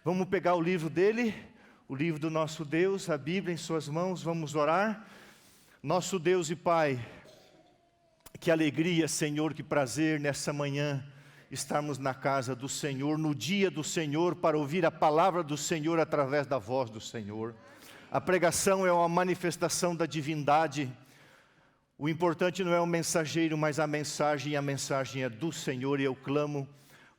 Vamos pegar o livro dele, o livro do nosso Deus, a Bíblia em suas mãos, vamos orar. Nosso Deus e Pai, que alegria, Senhor, que prazer nessa manhã estarmos na casa do Senhor, no dia do Senhor, para ouvir a palavra do Senhor através da voz do Senhor. A pregação é uma manifestação da divindade. O importante não é o mensageiro, mas a mensagem, e a mensagem é do Senhor, e eu clamo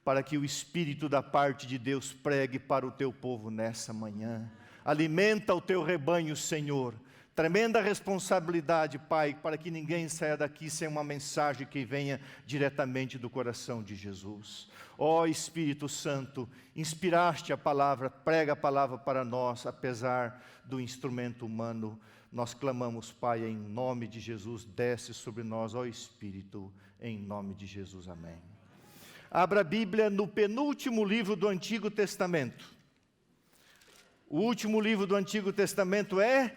para que o Espírito da parte de Deus pregue para o teu povo nessa manhã. Alimenta o teu rebanho, Senhor. Tremenda responsabilidade, Pai, para que ninguém saia daqui sem uma mensagem que venha diretamente do coração de Jesus. Ó Espírito Santo, inspiraste a palavra, prega a palavra para nós, apesar do instrumento humano. Nós clamamos, Pai, em nome de Jesus, desce sobre nós, ó Espírito, em nome de Jesus, amém. Abra a Bíblia no penúltimo livro do Antigo Testamento. O último livro do Antigo Testamento é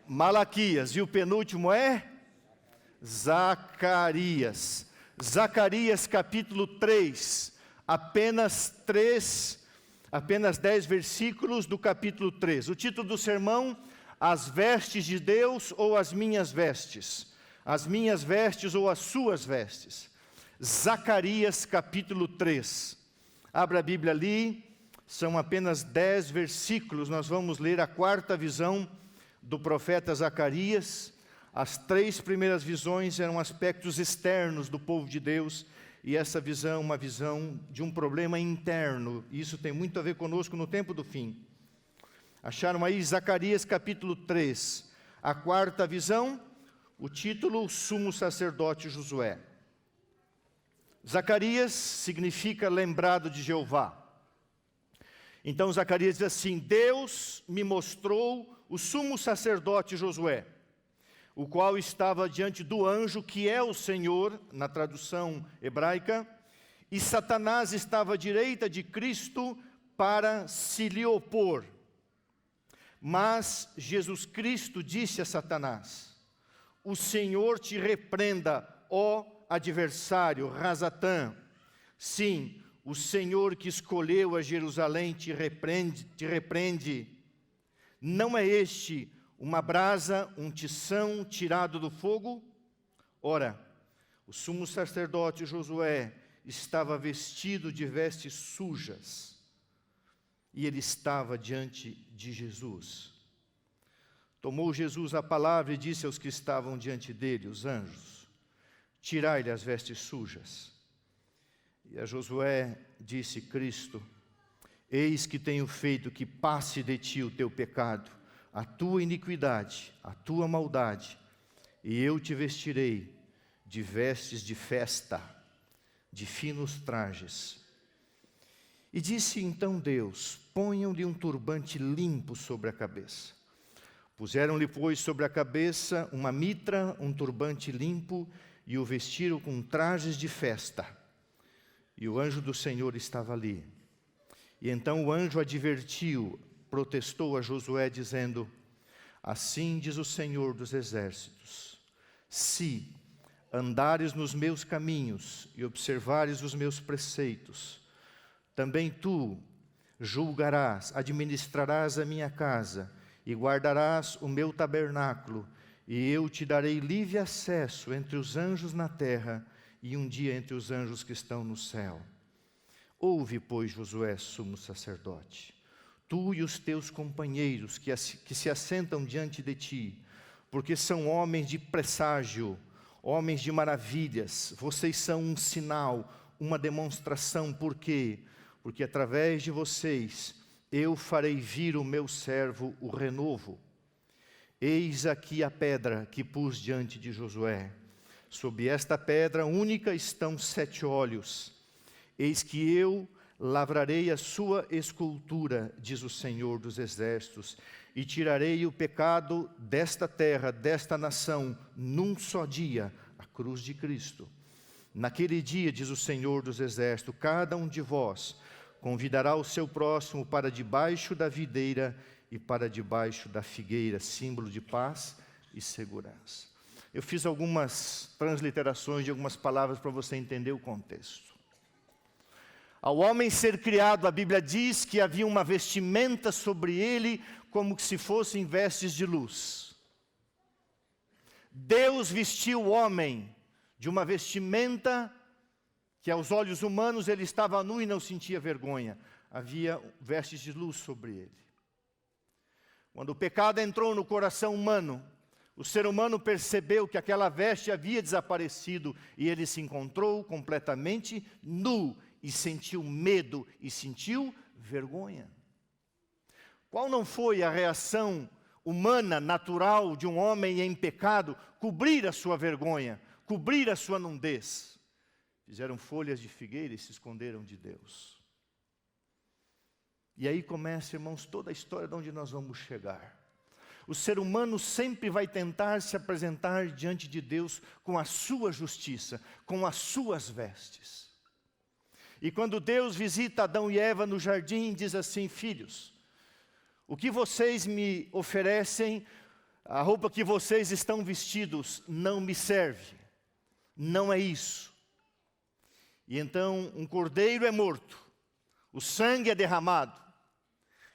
Malaquias, e o penúltimo é Zacarias. Zacarias capítulo 3, apenas 10 versículos do capítulo 3. O título do sermão: As vestes de Deus ou as minhas vestes? As minhas vestes ou as suas vestes? Zacarias capítulo 3. Abra a Bíblia ali, são apenas 10 versículos. Nós vamos ler a quarta visão do profeta Zacarias. As 3 primeiras visões eram aspectos externos do povo de Deus, e essa visão, uma visão de um problema interno. Isso tem muito a ver conosco no tempo do fim. Acharam aí Zacarias capítulo 3, a quarta visão, o título: Sumo Sacerdote Josué. Zacarias significa lembrado de Jeová. Então Zacarias diz assim: Deus me mostrou o sumo sacerdote Josué, o qual estava diante do anjo, que é o Senhor, na tradução hebraica, e Satanás estava à direita de Cristo para se lhe opor. Mas Jesus Cristo disse a Satanás: O Senhor te repreenda, ó adversário, Razatã. Sim, o Senhor que escolheu a Jerusalém te repreende. Não é este uma brasa, um tição tirado do fogo? Ora, o sumo sacerdote Josué estava vestido de vestes sujas, e ele estava diante de Jesus. Tomou Jesus a palavra e disse aos que estavam diante dele, os anjos: Tirai-lhe as vestes sujas. E a Josué disse Cristo: Eis que tenho feito que passe de ti o teu pecado, a tua iniquidade, a tua maldade, e eu te vestirei de vestes de festa, de finos trajes. E disse então Deus: Ponham-lhe um turbante limpo sobre a cabeça. Puseram-lhe, pois, sobre a cabeça uma mitra, um turbante limpo, e o vestiram com trajes de festa. E o anjo do Senhor estava ali. E então o anjo advertiu, protestou a Josué, dizendo: Assim diz o Senhor dos Exércitos: Se andares nos meus caminhos e observares os meus preceitos, também tu julgarás, administrarás a minha casa e guardarás o meu tabernáculo, e eu te darei livre acesso entre os anjos na terra e um dia entre os anjos que estão no céu. Ouve, pois, Josué, sumo sacerdote, tu e os teus companheiros que se assentam diante de ti, porque são homens de presságio, homens de maravilhas. Vocês são um sinal, uma demonstração. Por quê? Porque através de vocês eu farei vir o meu servo, o renovo. Eis aqui a pedra que pus diante de Josué. Sob esta pedra única estão 7 olhos. Eis que eu lavrarei a sua escultura, diz o Senhor dos Exércitos, e tirarei o pecado desta terra, desta nação, num só dia, a cruz de Cristo. Naquele dia, diz o Senhor dos Exércitos, cada um de vós convidará o seu próximo para debaixo da videira e para debaixo da figueira, símbolo de paz e segurança. Eu fiz algumas transliterações de algumas palavras para você entender o contexto. Ao homem ser criado, a Bíblia diz que havia uma vestimenta sobre ele, como se fossem vestes de luz. Deus vestiu o homem de uma vestimenta que aos olhos humanos ele estava nu e não sentia vergonha. Havia vestes de luz sobre ele. Quando o pecado entrou no coração humano, o ser humano percebeu que aquela veste havia desaparecido e ele se encontrou completamente nu e sentiu medo e sentiu vergonha. Qual não foi a reação humana, natural de um homem em pecado? Cobrir a sua vergonha, cobrir a sua nudez. Fizeram folhas de figueira e se esconderam de Deus. E aí começa, irmãos, toda a história de onde nós vamos chegar. O ser humano sempre vai tentar se apresentar diante de Deus com a sua justiça, com as suas vestes. E quando Deus visita Adão e Eva no jardim, diz assim: filhos, o que vocês me oferecem, a roupa que vocês estão vestidos, não me serve. Não é isso. E então um cordeiro é morto, o sangue é derramado.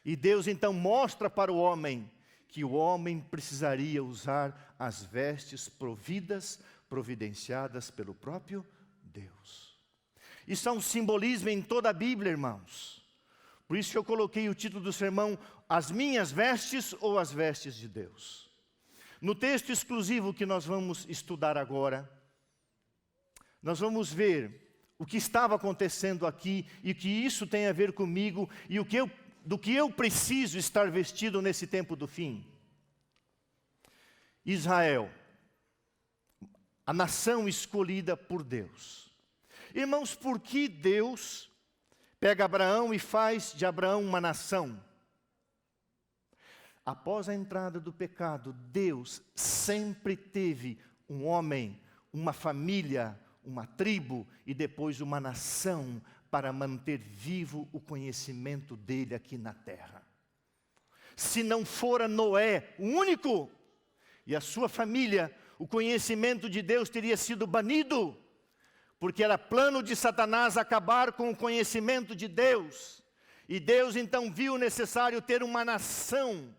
E Deus então mostra para o homem que o homem precisaria usar as vestes providenciadas pelo próprio Deus. Isso é um simbolismo em toda a Bíblia, irmãos. Por isso que eu coloquei o título do sermão, As Minhas Vestes ou as Vestes de Deus. No texto exclusivo que nós vamos estudar agora, nós vamos ver o que estava acontecendo aqui e o que isso tem a ver comigo e do que eu preciso estar vestido nesse tempo do fim. Israel, a nação escolhida por Deus. Irmãos, por que Deus pega Abraão e faz de Abraão uma nação? Após a entrada do pecado, Deus sempre teve um homem, uma família, uma tribo e depois uma nação para manter vivo o conhecimento dele aqui na terra. Se não fora Noé, o único, e a sua família, o conhecimento de Deus teria sido banido, porque era plano de Satanás acabar com o conhecimento de Deus. E Deus então viu necessário ter uma nação,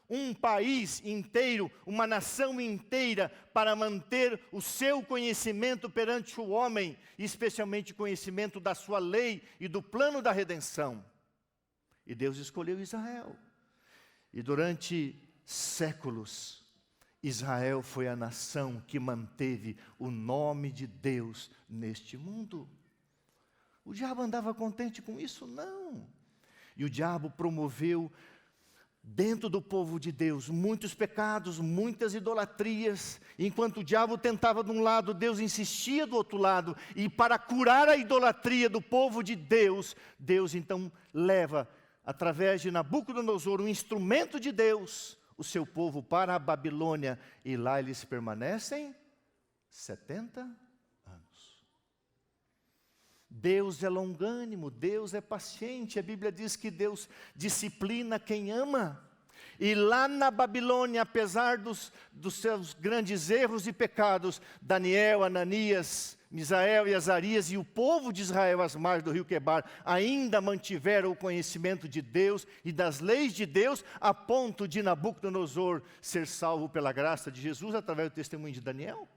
um país inteiro, uma nação inteira, para manter o seu conhecimento perante o homem, especialmente o conhecimento da sua lei e do plano da redenção. E Deus escolheu Israel. E durante séculos, Israel foi a nação que manteve o nome de Deus neste mundo. O diabo andava contente com isso? Não. E o diabo promoveu dentro do povo de Deus muitos pecados, muitas idolatrias. Enquanto o diabo tentava de um lado, Deus insistia do outro lado. E para curar a idolatria do povo de Deus, Deus então leva, através de Nabucodonosor, um instrumento de Deus, o seu povo para a Babilônia. E lá eles permanecem 70 anos. Deus é longânimo, Deus é paciente. A Bíblia diz que Deus disciplina quem ama. E lá na Babilônia, apesar dos seus grandes erros e pecados, Daniel, Ananias, Misael e Azarias e o povo de Israel às margens do rio Quebar ainda mantiveram o conhecimento de Deus e das leis de Deus, a ponto de Nabucodonosor ser salvo pela graça de Jesus através do testemunho de Daniel.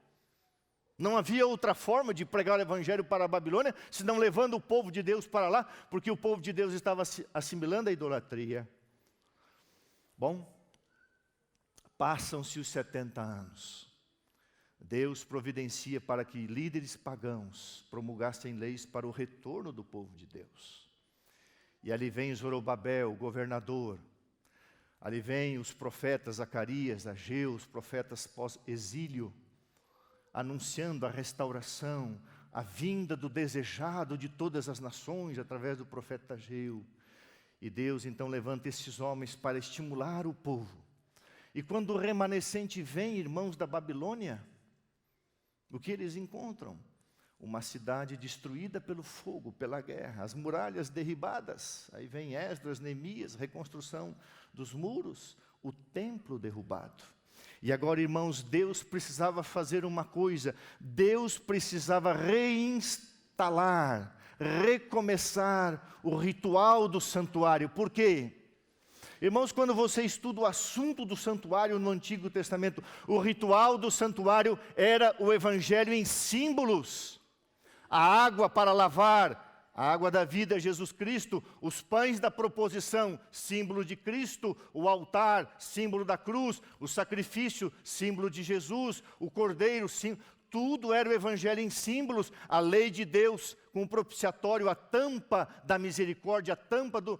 Não havia outra forma de pregar o evangelho para a Babilônia, senão levando o povo de Deus para lá, porque o povo de Deus estava assimilando a idolatria. Bom, passam-se os 70 anos. Deus providencia para que líderes pagãos promulgassem leis para o retorno do povo de Deus. E ali vem Zorobabel, o governador. Ali vem os profetas Zacarias, Ageu, os profetas pós-exílio, anunciando a restauração, a vinda do desejado de todas as nações, através do profeta Ageu. E Deus então levanta esses homens para estimular o povo. E quando o remanescente vem, irmãos da Babilônia, o que eles encontram? Uma cidade destruída pelo fogo, pela guerra, as muralhas derribadas. Aí vem Esdras, Neemias, reconstrução dos muros, o templo derrubado. E agora, irmãos, Deus precisava fazer uma coisa. Deus precisava reinstalar, recomeçar o ritual do santuário. Por quê? Irmãos, quando você estuda o assunto do santuário no Antigo Testamento, o ritual do santuário era o evangelho em símbolos. A água para lavar, a água da vida, Jesus Cristo, os pães da proposição, símbolo de Cristo, o altar, símbolo da cruz, o sacrifício, símbolo de Jesus, o cordeiro, tudo era o evangelho em símbolos, a lei de Deus com o propiciatório, a tampa da misericórdia, a tampa do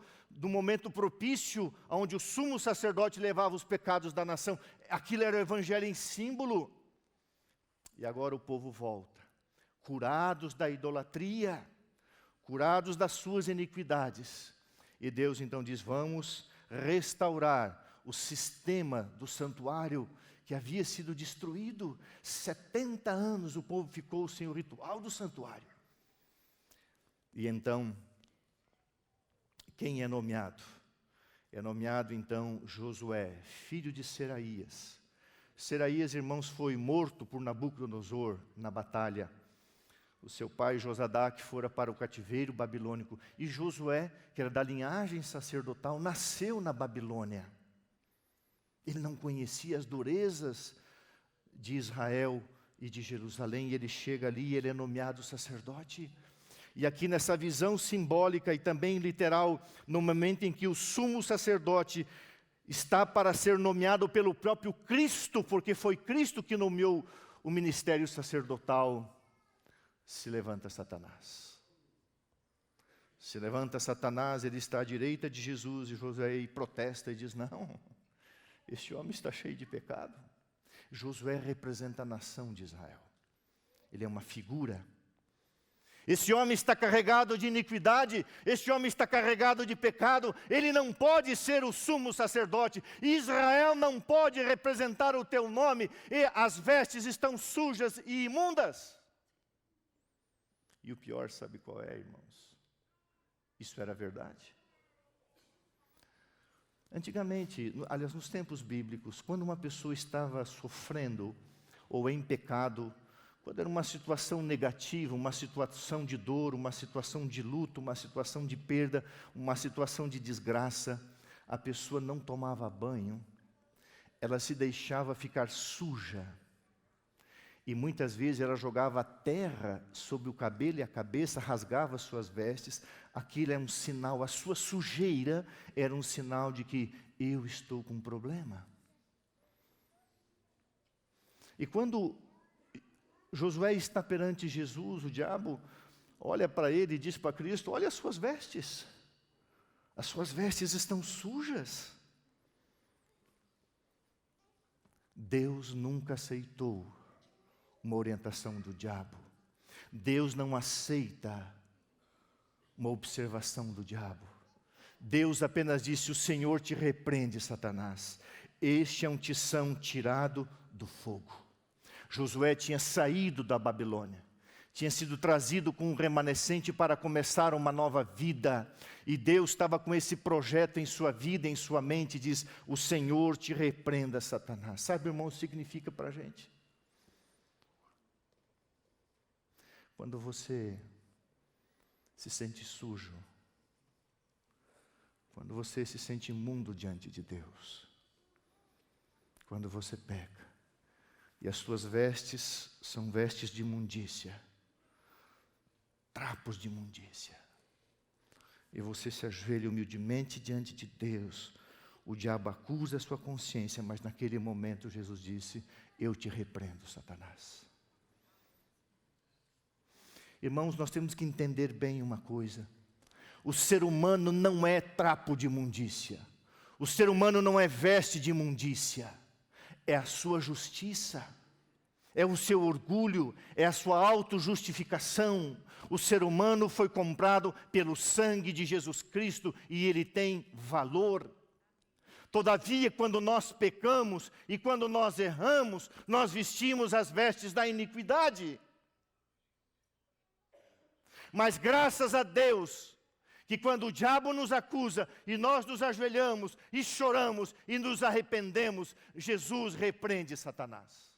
momento propício, onde o sumo sacerdote levava os pecados da nação. Aquilo era o evangelho em símbolo. E agora o povo volta, curados da idolatria, curados das suas iniquidades. E Deus então diz, vamos restaurar o sistema do santuário que havia sido destruído. 70 anos o povo ficou sem o ritual do santuário. E então, quem é nomeado? É nomeado então Josué, filho de Seraías. Seraías, irmãos, foi morto por Nabucodonosor na batalha. O seu pai Josadaque fora para o cativeiro babilônico. E Josué, que era da linhagem sacerdotal, nasceu na Babilônia. Ele não conhecia as durezas de Israel e de Jerusalém. E ele chega ali e ele é nomeado sacerdote. E aqui nessa visão simbólica e também literal, no momento em que o sumo sacerdote está para ser nomeado pelo próprio Cristo, porque foi Cristo que nomeou o ministério sacerdotal, se levanta Satanás. Se levanta Satanás, ele está à direita de Jesus e Josué e protesta e diz, não, este homem está cheio de pecado. Josué representa a nação de Israel. Ele é uma figura. Esse homem está carregado de iniquidade, esse homem está carregado de pecado, ele não pode ser o sumo sacerdote, Israel não pode representar o teu nome, e as vestes estão sujas e imundas. E o pior, sabe qual é, irmãos? Isso era verdade. Antigamente, aliás, nos tempos bíblicos, quando uma pessoa estava sofrendo ou em pecado, quando era uma situação negativa, uma situação de dor, uma situação de luto, uma situação de perda, uma situação de desgraça, a pessoa não tomava banho, ela se deixava ficar suja. E muitas vezes ela jogava terra sobre o cabelo e a cabeça, rasgava suas vestes. Aquilo é um sinal, a sua sujeira era um sinal de que eu estou com um problema. E quando Josué está perante Jesus, o diabo olha para ele e diz para Cristo, olha as suas vestes estão sujas. Deus nunca aceitou uma orientação do diabo. Deus não aceita uma observação do diabo. Deus apenas disse, o Senhor te repreende, Satanás. Este é um tição tirado do fogo. Josué tinha saído da Babilônia, tinha sido trazido com um remanescente para começar uma nova vida, e Deus estava com esse projeto em sua vida, em sua mente, diz, o Senhor te repreenda, Satanás. Sabe, irmão, o que significa para a gente? Quando você se sente sujo, quando você se sente imundo diante de Deus, quando você peca, e as suas vestes são vestes de imundícia, trapos de imundícia, e você se ajoelha humildemente diante de Deus, o diabo acusa a sua consciência, mas naquele momento Jesus disse, eu te repreendo, Satanás. Irmãos, nós temos que entender bem uma coisa. O ser humano não é trapo de imundícia. O ser humano não é veste de imundícia. É a sua justiça. É o seu orgulho. É a sua autojustificação. O ser humano foi comprado pelo sangue de Jesus Cristo e ele tem valor. Todavia, quando nós pecamos e quando nós erramos, nós vestimos as vestes da iniquidade. Mas graças a Deus, que quando o diabo nos acusa e nós nos ajoelhamos e choramos e nos arrependemos, Jesus repreende Satanás.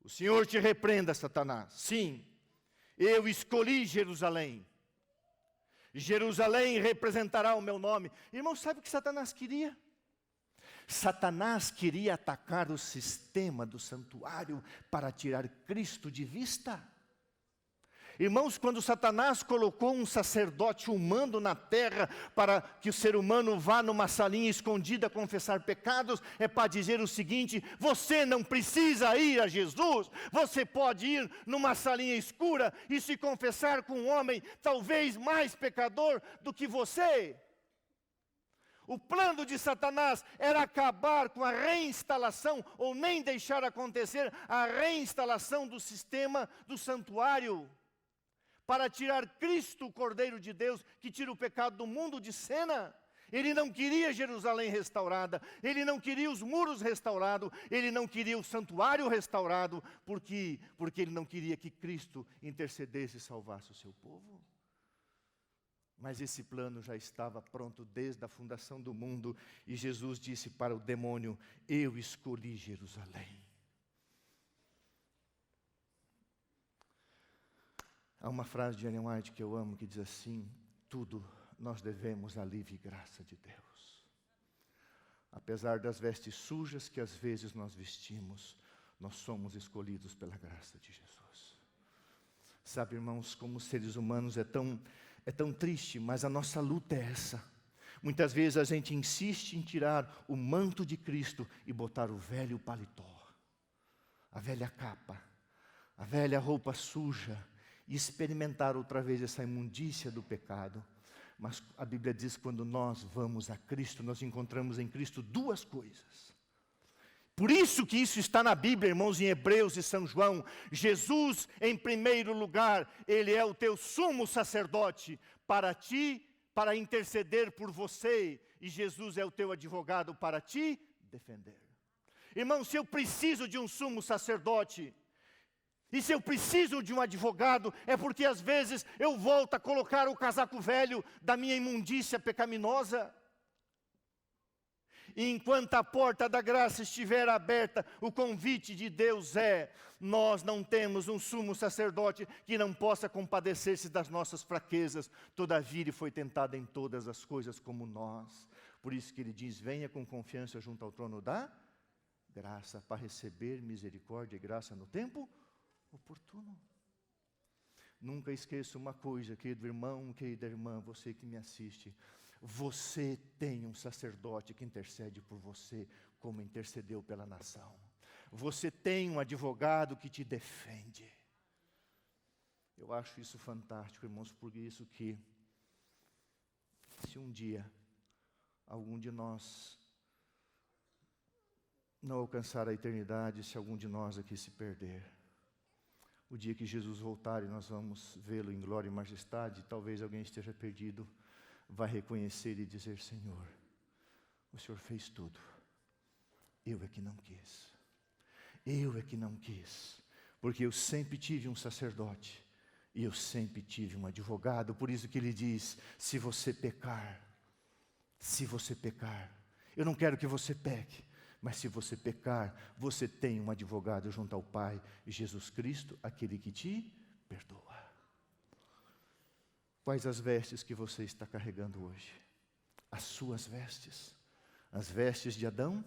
O Senhor te repreenda, Satanás. Sim, eu escolhi Jerusalém. Jerusalém representará o meu nome. Irmão, sabe o que Satanás queria? Satanás queria atacar o sistema do santuário para tirar Cristo de vista. Irmãos, quando Satanás colocou um sacerdote humano na terra para que o ser humano vá numa salinha escondida confessar pecados, é para dizer o seguinte: você não precisa ir a Jesus, você pode ir numa salinha escura e se confessar com um homem talvez mais pecador do que você. O plano de Satanás era acabar com a reinstalação, ou nem deixar acontecer a reinstalação do sistema do santuário, para tirar Cristo, o Cordeiro de Deus, que tira o pecado do mundo, de cena. Ele não queria Jerusalém restaurada, ele não queria os muros restaurados, ele não queria o santuário restaurado, porque ele não queria que Cristo intercedesse e salvasse o seu povo. Mas esse plano já estava pronto desde a fundação do mundo, e Jesus disse para o demônio: eu escolhi Jerusalém. Há uma frase de Ellen White que eu amo, que diz assim: tudo nós devemos à livre graça de Deus. Apesar das vestes sujas que às vezes nós vestimos, nós somos escolhidos pela graça de Jesus. Sabe, irmãos, como seres humanos é tão triste, mas a nossa luta é essa. Muitas vezes a gente insiste em tirar o manto de Cristo e botar o velho paletó, a velha capa, a velha roupa suja, e experimentar outra vez essa imundícia do pecado. Mas a Bíblia diz que quando nós vamos a Cristo, nós encontramos em Cristo duas coisas. Por isso que isso está na Bíblia, irmãos, em Hebreus e São João. Jesus, em primeiro lugar, Ele é o teu sumo sacerdote para ti, para interceder por você. E Jesus é o teu advogado para te defender. Irmão, se eu preciso de um sumo sacerdote, e se eu preciso de um advogado, é porque às vezes eu volto a colocar o casaco velho da minha imundícia pecaminosa. E enquanto a porta da graça estiver aberta, o convite de Deus é: nós não temos um sumo sacerdote que não possa compadecer-se das nossas fraquezas, todavia ele foi tentado em todas as coisas como nós. Por isso que ele diz: venha com confiança junto ao trono da graça, para receber misericórdia e graça no tempo oportuno. Nunca esqueça uma coisa, querido irmão, querida irmã, você que me assiste: você tem um sacerdote que intercede por você, como intercedeu pela nação. Você tem um advogado que te defende. Eu acho isso fantástico, irmãos, por isso que, se um dia algum de nós não alcançar a eternidade, se algum de nós aqui se perder, o dia que Jesus voltar e nós vamos vê-lo em glória e majestade, talvez alguém esteja perdido, vai reconhecer e dizer: Senhor, o Senhor fez tudo, eu é que não quis. Eu é que não quis, porque eu sempre tive um sacerdote, e eu sempre tive um advogado. Por isso que ele diz: se você pecar, eu não quero que você peque, mas se você pecar, você tem um advogado junto ao Pai, Jesus Cristo, aquele que te perdoa. Quais as vestes que você está carregando hoje? As suas vestes? As vestes de Adão?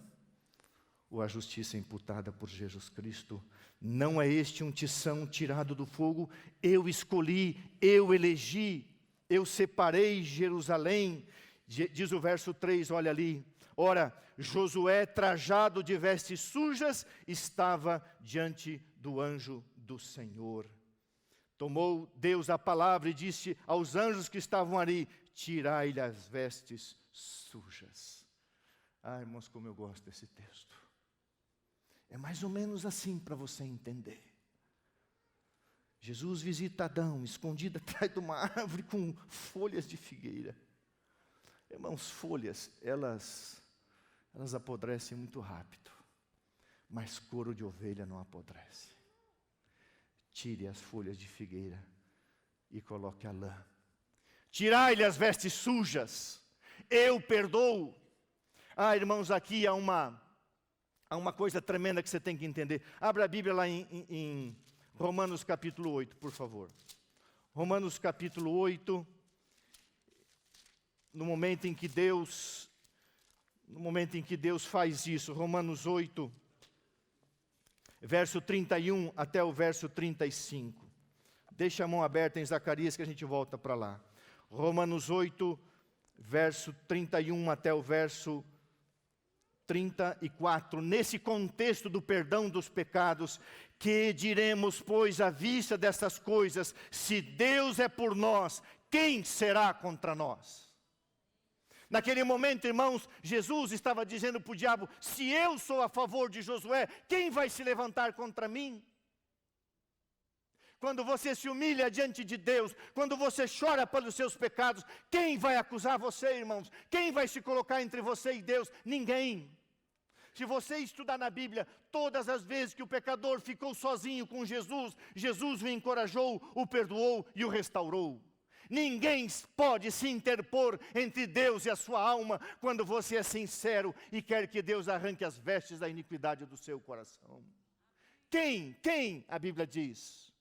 Ou a justiça imputada por Jesus Cristo? Não é este um tição tirado do fogo? Eu escolhi, eu elegi, eu separei Jerusalém. Diz o verso 3, olha ali: ora, Josué, trajado de vestes sujas, estava diante do anjo do Senhor. Tomou Deus a palavra e disse aos anjos que estavam ali: tirai-lhe as vestes sujas. Ah, irmãos, como eu gosto desse texto. É mais ou menos assim para você entender. Jesus visita Adão, escondido atrás de uma árvore com folhas de figueira. Irmãos, folhas, elas apodrecem muito rápido, mas couro de ovelha não apodrece. Tire as folhas de figueira e coloque a lã. Tirai-lhe as vestes sujas, eu perdoo. Ah, irmãos, aqui há há uma coisa tremenda que você tem que entender. Abra a Bíblia lá em Romanos capítulo 8, por favor. Romanos capítulo 8, no momento em que Deus faz isso. Romanos 8, verso 31 até o verso 35. Deixa a mão aberta em Zacarias que a gente volta para lá. Romanos 8, verso 31 até o verso 34. Nesse contexto do perdão dos pecados, que diremos, pois, à vista dessas coisas, se Deus é por nós, quem será contra nós? Naquele momento, irmãos, Jesus estava dizendo para o diabo, se eu sou a favor de Josué, quem vai se levantar contra mim? Quando você se humilha diante de Deus, quando você chora pelos seus pecados, quem vai acusar você, irmãos? Quem vai se colocar entre você e Deus? Ninguém. Se você estudar na Bíblia, todas as vezes que o pecador ficou sozinho com Jesus, Jesus o encorajou, o perdoou e o restaurou. Ninguém pode se interpor entre Deus e a sua alma quando você é sincero e quer que Deus arranque as vestes da iniquidade do seu coração. Quem? A Bíblia diz.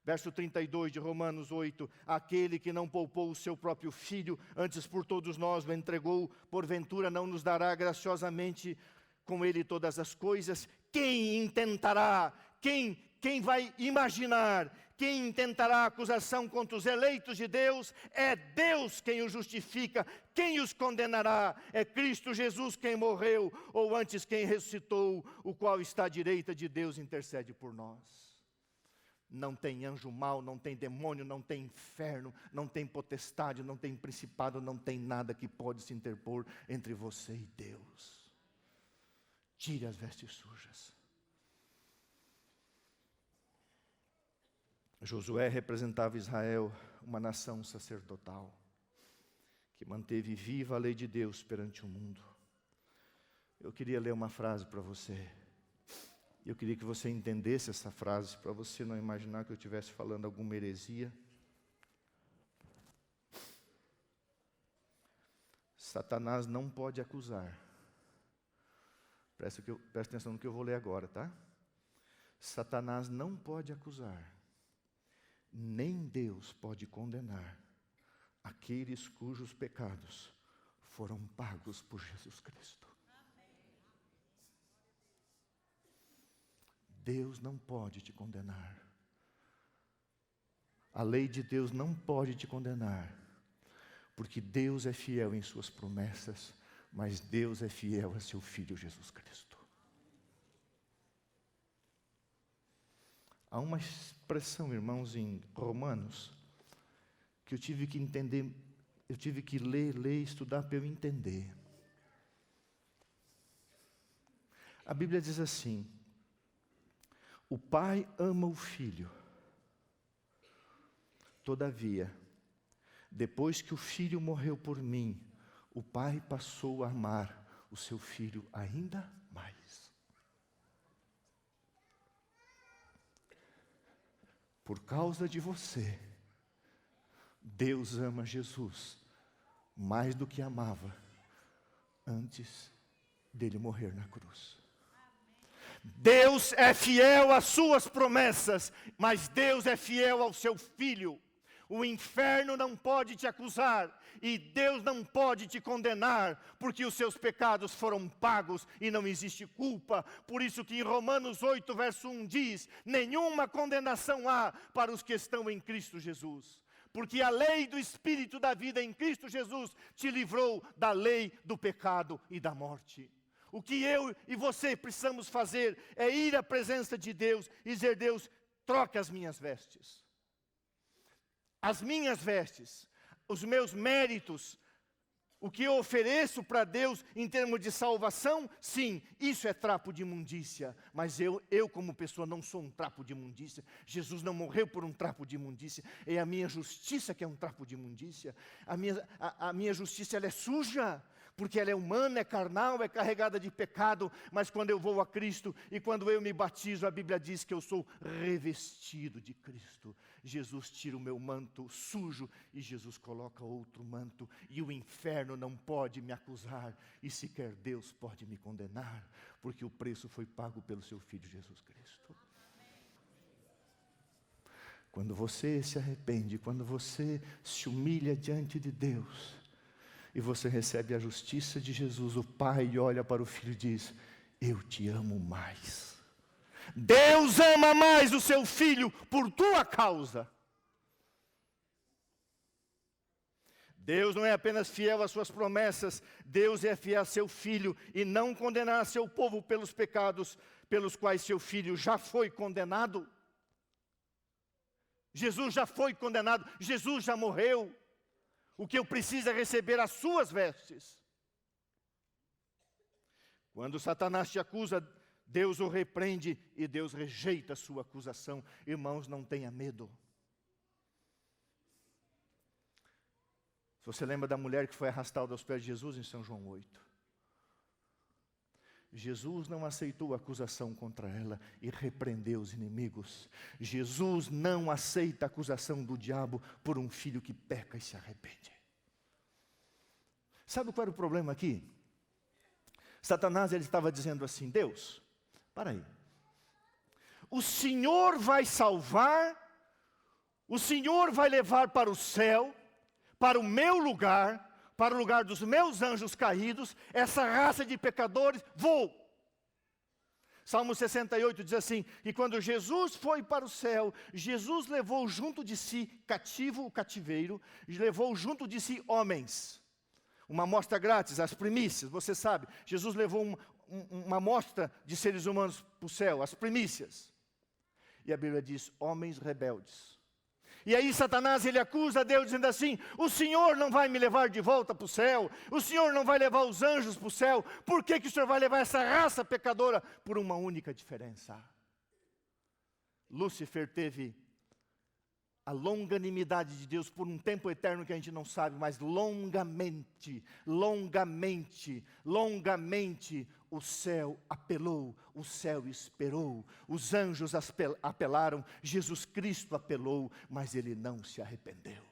Verso 32 de Romanos 8, aquele que não poupou o seu próprio filho, antes por todos nós o entregou, porventura não nos dará graciosamente com ele todas as coisas? Quem intentará, quem vai imaginar, quem intentará acusação contra os eleitos de Deus? É Deus quem os justifica, quem os condenará? É Cristo Jesus quem morreu, ou antes quem ressuscitou, o qual está à direita de Deus e intercede por nós. Não tem anjo mau, não tem demônio, não tem inferno, não tem potestade, não tem principado, não tem nada que pode se interpor entre você e Deus. Tire as vestes sujas. Josué representava Israel, uma nação sacerdotal, que manteve viva a lei de Deus perante o mundo. Eu queria ler uma frase para você. Eu queria que você entendesse essa frase, para você não imaginar que eu estivesse falando alguma heresia. Satanás não pode acusar. Presta atenção no que eu vou ler agora, tá? Satanás não pode acusar, nem Deus pode condenar aqueles cujos pecados foram pagos por Jesus Cristo. Deus não pode te condenar. A lei de Deus não pode te condenar, porque Deus é fiel em suas promessas, mas Deus é fiel a seu Filho Jesus Cristo. Há uma expressão, irmãos, em Romanos, que eu tive que entender, eu tive que ler, estudar para eu entender. A Bíblia diz assim: o Pai ama o Filho. Todavia, depois que o Filho morreu por mim, o Pai passou a amar o seu Filho ainda mais. Por causa de você, Deus ama Jesus mais do que amava antes dele morrer na cruz. Deus é fiel às suas promessas, mas Deus é fiel ao seu Filho. O inferno não pode te acusar e Deus não pode te condenar, porque os seus pecados foram pagos e não existe culpa. Por isso que em Romanos 8, verso 1 diz: nenhuma condenação há para os que estão em Cristo Jesus. Porque a lei do Espírito da vida em Cristo Jesus te livrou da lei do pecado e da morte. O que eu e você precisamos fazer é ir à presença de Deus e dizer: Deus, troca as minhas vestes. As minhas vestes, os meus méritos, o que eu ofereço para Deus em termos de salvação, sim, isso é trapo de imundícia. Mas eu como pessoa não sou um trapo de imundícia. Jesus não morreu por um trapo de imundícia. É a minha justiça que é um trapo de imundícia. A minha justiça, ela é suja. porque ela é humana, é carnal, é carregada de pecado, mas quando eu vou a Cristo e quando eu me batizo, a Bíblia diz que eu sou revestido de Cristo. Jesus tira o meu manto sujo e Jesus coloca outro manto, e o inferno não pode me acusar, e sequer Deus pode me condenar, porque o preço foi pago pelo seu Filho Jesus Cristo. Quando você se arrepende, quando você se humilha diante de Deus, e você recebe a justiça de Jesus, o Pai olha para o Filho e diz: eu te amo mais. Deus ama mais o seu Filho por tua causa. Deus não é apenas fiel às suas promessas, Deus é fiel a seu Filho e não condenará seu povo pelos pecados pelos quais seu Filho já foi condenado. Jesus já foi condenado, Jesus já morreu. O que eu preciso é receber as suas vestes. Quando Satanás te acusa, Deus o repreende e Deus rejeita a sua acusação. Irmãos, não tenha medo. Você lembra da mulher que foi arrastada aos pés de Jesus em São João 8? Jesus não aceitou a acusação contra ela e repreendeu os inimigos. Jesus não aceita a acusação do diabo por um filho que peca e se arrepende. Sabe qual era o problema aqui? Satanás, ele estava dizendo assim: Deus, para aí. O Senhor vai salvar, o Senhor vai levar para o céu, para o meu lugar, para o lugar dos meus anjos caídos, essa raça de pecadores, vou. Salmo 68 diz assim: e quando Jesus foi para o céu, Jesus levou junto de si cativo o cativeiro, levou junto de si homens. Uma amostra grátis, as primícias, você sabe, Jesus levou uma amostra de seres humanos para o céu, as primícias. E a Bíblia diz: homens rebeldes. E aí Satanás, ele acusa Deus dizendo assim: o Senhor não vai me levar de volta para o céu, o Senhor não vai levar os anjos para o céu, por que o Senhor vai levar essa raça pecadora? Por uma única diferença. Lúcifer teve a longanimidade de Deus por um tempo eterno que a gente não sabe, mas longamente, o céu apelou, o céu esperou, os anjos apelaram, Jesus Cristo apelou, mas ele não se arrependeu.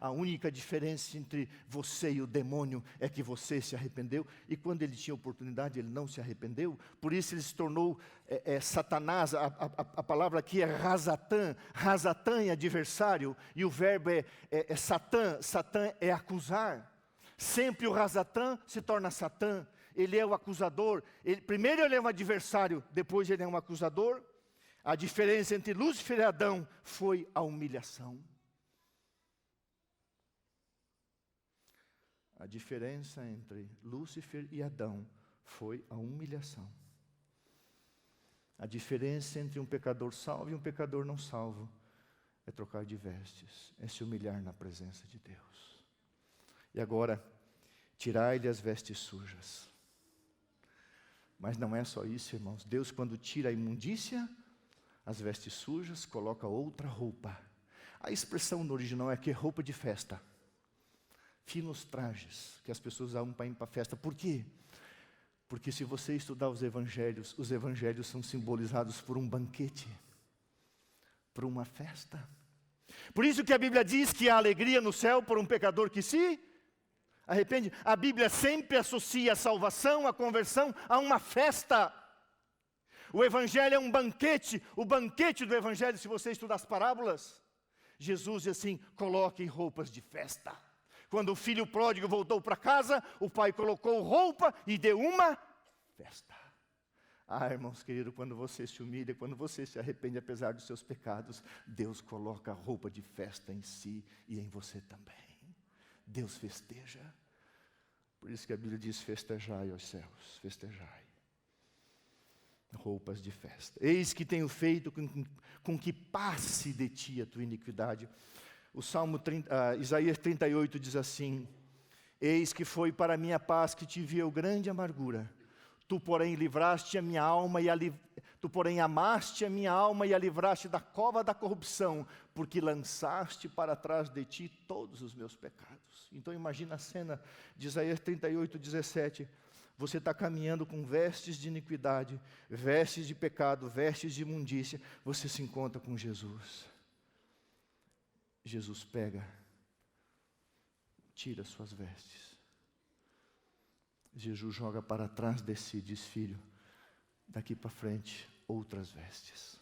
A única diferença entre você e o demônio é que você se arrependeu, e quando ele tinha oportunidade, ele não se arrependeu. Por isso ele se tornou Satanás. A palavra aqui é Razatã. Razatã é adversário, e o verbo é Satã. Satã é acusar. Sempre o Razatã se torna Satã. Ele é o acusador. Primeiro ele é um adversário, depois ele é um acusador. A diferença entre Lúcifer e Adão foi a humilhação. A diferença entre Lúcifer e Adão foi a humilhação. A diferença entre um pecador salvo e um pecador não salvo é trocar de vestes, é se humilhar na presença de Deus. E agora, tirai-lhe as vestes sujas. Mas não é só isso, irmãos. Deus, quando tira a imundícia, as vestes sujas, coloca outra roupa. A expressão no original é que roupa de festa. Finos trajes que as pessoas usavam para ir para a festa. Por quê? Porque se você estudar os evangelhos são simbolizados por um banquete, por uma festa. Por isso que a Bíblia diz que há alegria no céu por um pecador que se arrepende. A Bíblia sempre associa a salvação, a conversão, a uma festa. O Evangelho é um banquete. O banquete do Evangelho, se você estudar as parábolas, Jesus diz assim: coloquem roupas de festa. Quando o filho pródigo voltou para casa, o pai colocou roupa e deu uma festa. Ah, irmãos queridos, quando você se humilha, quando você se arrepende apesar dos seus pecados, Deus coloca a roupa de festa em si e em você também. Deus festeja. Por isso que a Bíblia diz: festejai, ó céus, festejai. Roupas de festa. Eis que tenho feito com que passe de ti a tua iniquidade. O Isaías 38 diz assim: eis que foi para a minha paz que tive eu grande amargura. Tu, porém, livraste a minha alma Tu, porém, amaste a minha alma e a livraste da cova da corrupção, porque lançaste para trás de ti todos os meus pecados. Então imagina a cena de Isaías 38, 17. Você está caminhando com vestes de iniquidade, vestes de pecado, vestes de imundícia. Você se encontra com Jesus. Jesus pega, tira suas vestes. Jesus joga para trás de si e diz: filho, daqui para frente, outras vestes.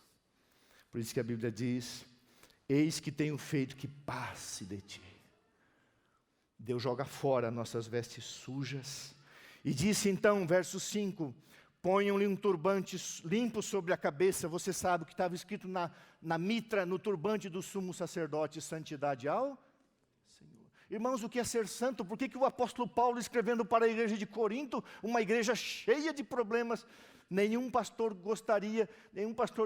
Por isso que a Bíblia diz: eis que tenho feito que passe de ti. Deus joga fora nossas vestes sujas. E disse então, verso 5, ponham-lhe um turbante limpo sobre a cabeça. Você sabe o que estava escrito na mitra, no turbante do sumo sacerdote: santidade ao Senhor. Irmãos, o que é ser santo? Por que o apóstolo Paulo, escrevendo para a igreja de Corinto, uma igreja cheia de problemas, nenhum pastor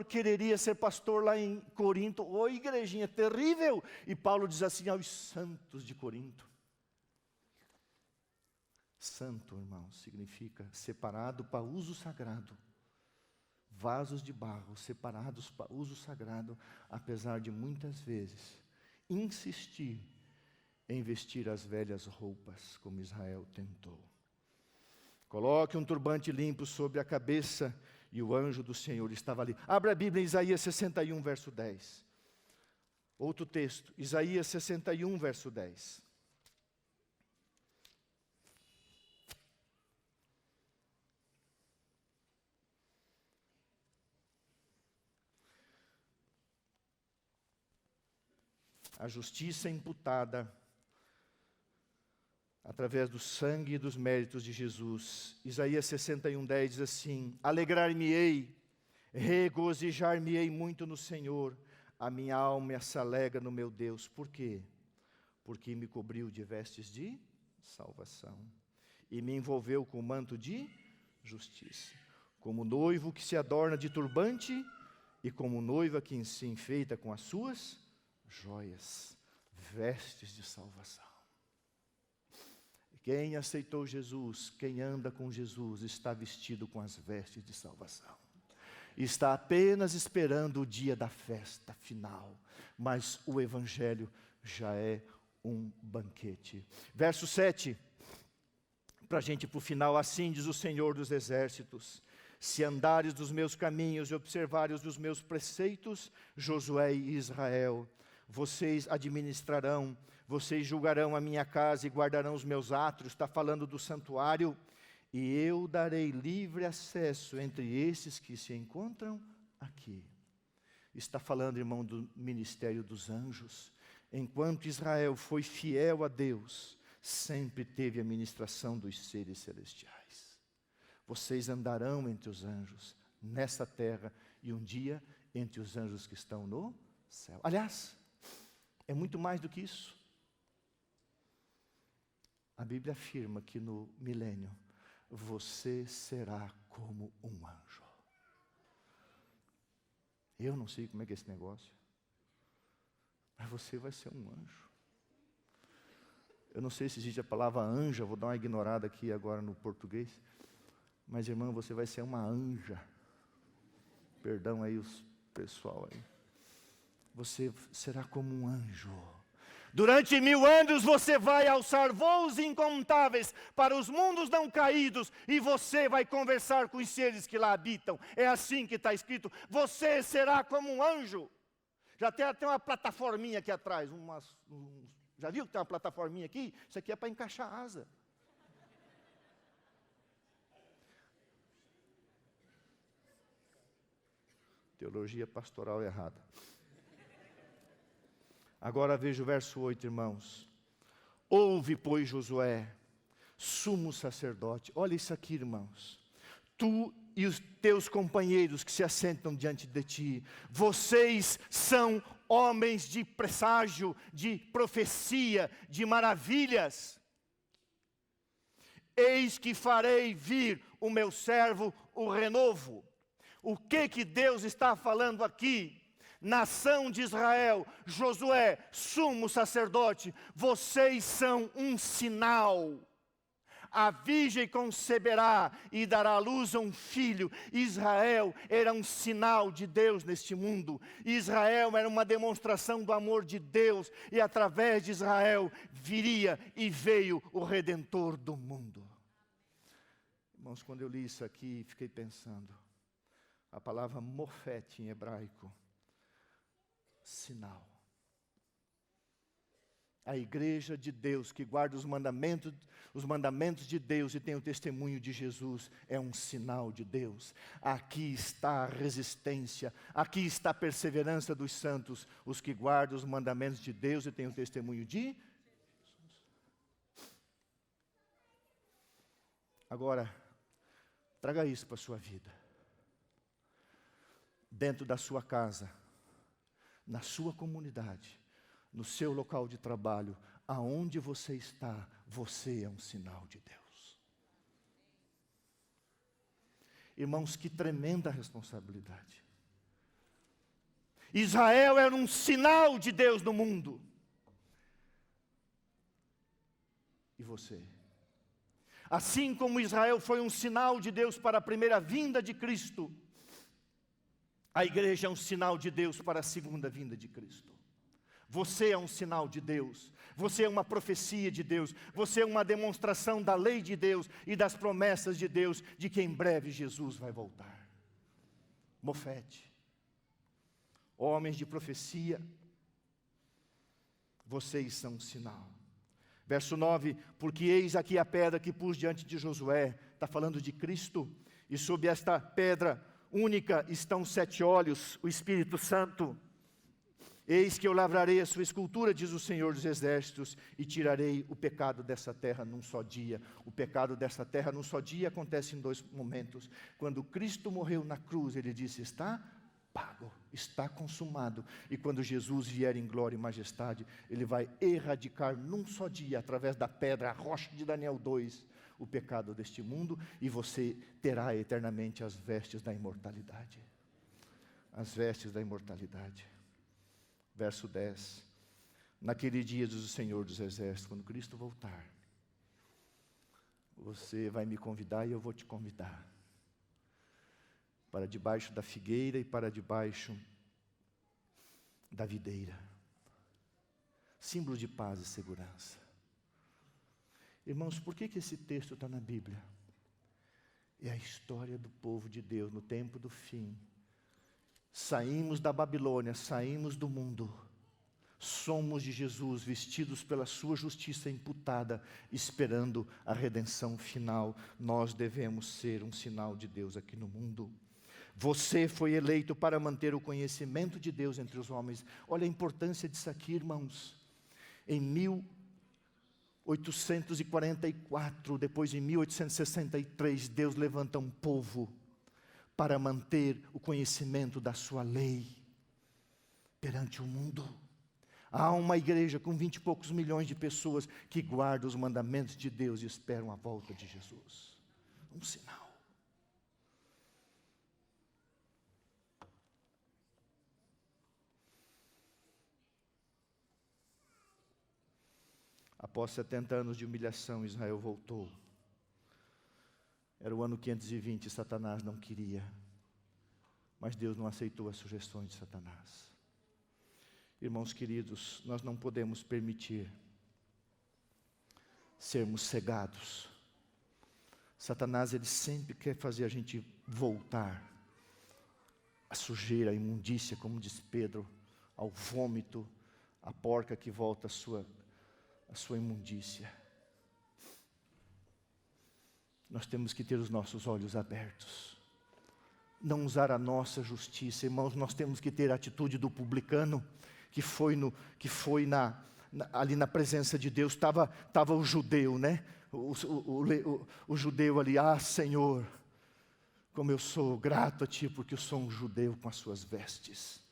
quereria ser pastor lá em Corinto? Ô igrejinha terrível! E Paulo diz assim aos santos de Corinto. Santo, irmãos, significa separado para uso sagrado. Vasos de barro separados para uso sagrado, apesar de muitas vezes insistir em vestir as velhas roupas, como Israel tentou. Coloque um turbante limpo sobre a cabeça, e o anjo do Senhor estava ali. Abra a Bíblia em Isaías 61, verso 10. Outro texto, Isaías 61, verso 10. A justiça imputada através do sangue e dos méritos de Jesus. Isaías 61:10 diz assim: alegrar-me-ei, regozijar-me-ei muito no Senhor, a minha alma se alegra no meu Deus. Por quê? Porque me cobriu de vestes de salvação e me envolveu com o manto de justiça, como noivo que se adorna de turbante e como noiva que se enfeita com as suas joias, vestes de salvação. Quem aceitou Jesus, quem anda com Jesus, está vestido com as vestes de salvação. Está apenas esperando o dia da festa final, mas o Evangelho já é um banquete. Verso 7, para a gente ir para o final: assim diz o Senhor dos Exércitos: se andares dos meus caminhos e observares os meus preceitos, Josué e Israel, vocês administrarão, vocês julgarão a minha casa e guardarão os meus átrios. Está falando do santuário. E eu darei livre acesso entre esses que se encontram aqui. Está falando, irmão, do ministério dos anjos. Enquanto Israel foi fiel a Deus, sempre teve a ministração dos seres celestiais. Vocês andarão entre os anjos, nessa terra, e um dia entre os anjos que estão no céu. Aliás, é muito mais do que isso. A Bíblia afirma que no milênio, você será como um anjo. Eu não sei como é que é esse negócio, mas você vai ser um anjo. Eu não sei se existe a palavra anja, vou dar uma ignorada aqui agora no português, mas irmão, você vai ser uma anja. Perdão aí os pessoal aí. Você será como um anjo. Durante 1000 anos você vai alçar voos incontáveis para os mundos não caídos, e você vai conversar com os seres que lá habitam. É assim que está escrito: você será como um anjo. Já tem até uma plataforminha aqui atrás. Já viu que tem uma plataforminha aqui? Isso aqui é para encaixar a asa. Teologia pastoral errada. Agora veja o verso 8, irmãos. Ouve, pois, Josué, sumo sacerdote. Olha isso aqui, irmãos. Tu e os teus companheiros que se assentam diante de ti, vocês são homens de presságio, de profecia, de maravilhas. Eis que farei vir o meu servo, o renovo. O que Deus está falando aqui? Nação de Israel, Josué, sumo sacerdote, vocês são um sinal. a virgem conceberá e dará à luz a um filho. Israel era um sinal de Deus neste mundo. Israel era uma demonstração do amor de Deus, e através de Israel viria e veio o Redentor do mundo. Irmãos, quando eu li isso aqui, fiquei pensando, a palavra mofete em hebraico, sinal. A igreja de Deus que guarda os mandamentos de Deus e tem o testemunho de Jesus é um sinal de Deus. Aqui está a resistência, aqui está a perseverança dos santos, os que guardam os mandamentos de Deus e têm o testemunho de Jesus. Agora, traga isso para a sua vida. Dentro da sua casa, na sua comunidade, no seu local de trabalho, aonde você está, você é um sinal de Deus. Irmãos, que tremenda responsabilidade. Israel era um sinal de Deus no mundo. E você? Assim como Israel foi um sinal de Deus para a primeira vinda de Cristo, a igreja é um sinal de Deus para a segunda vinda de Cristo. Você é um sinal de Deus, você é uma profecia de Deus, você é uma demonstração da lei de Deus e das promessas de Deus, de que em breve Jesus vai voltar. Mofete, homens de profecia, vocês são um sinal. Verso 9, porque eis aqui a pedra que pus diante de Josué, está falando de Cristo, e sob esta pedra única estão 7 olhos, o Espírito Santo. Eis que eu lavrarei a sua escultura, diz o Senhor dos Exércitos, e tirarei o pecado dessa terra num só dia. O pecado dessa terra num só dia acontece em 2 momentos. Quando Cristo morreu na cruz, Ele disse, está pago, está consumado. E quando Jesus vier em glória e majestade, Ele vai erradicar num só dia, através da pedra, a rocha de Daniel 2, o pecado deste mundo, e você terá eternamente as vestes da imortalidade. As vestes da imortalidade. Verso 10, naquele dia, diz o Senhor dos Exércitos, quando Cristo voltar, você vai me convidar e eu vou te convidar, para debaixo da figueira e para debaixo da videira, símbolo de paz e segurança. Irmãos, por que esse texto está na Bíblia? É a história do povo de Deus no tempo do fim. Saímos da Babilônia, saímos do mundo, somos de Jesus, vestidos pela sua justiça imputada, esperando a redenção final. Nós devemos ser um sinal de Deus aqui no mundo. Você foi eleito para manter o conhecimento de Deus entre os homens. Olha a importância disso aqui, irmãos. Em 1844, depois em 1863, Deus levanta um povo para manter o conhecimento da sua lei perante o mundo. Há uma igreja com 20 e poucos milhões de pessoas que guardam os mandamentos de Deus e esperam a volta de Jesus. Um sinal. Após 70 anos de humilhação, Israel voltou. Era o ano 520, Satanás não queria. Mas Deus não aceitou as sugestões de Satanás. Irmãos queridos, nós não podemos permitir sermos cegados. Satanás, ele sempre quer fazer a gente voltar à sujeira, à imundícia, como diz Pedro, ao vômito, à porca que volta à sua imundícia. Nós temos que ter os nossos olhos abertos. Não usar a nossa justiça, irmãos, nós temos que ter a atitude do publicano, que foi ali na presença de Deus, estava o judeu, né? O judeu ali, Senhor, como eu sou grato a Ti, porque eu sou um judeu com as suas vestes.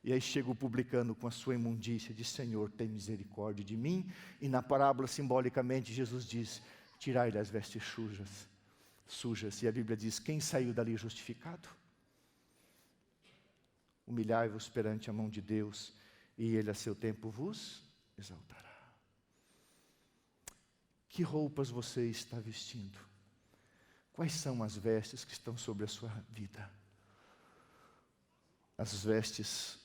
E aí chega o publicano com a sua imundícia, diz, Senhor, tem misericórdia de mim. E na parábola, simbolicamente, Jesus diz, tirai-lhe as vestes sujas. E a Bíblia diz, quem saiu dali justificado? Humilhai-vos perante a mão de Deus, e Ele a seu tempo vos exaltará. Que roupas você está vestindo? Quais são as vestes que estão sobre a sua vida? As vestes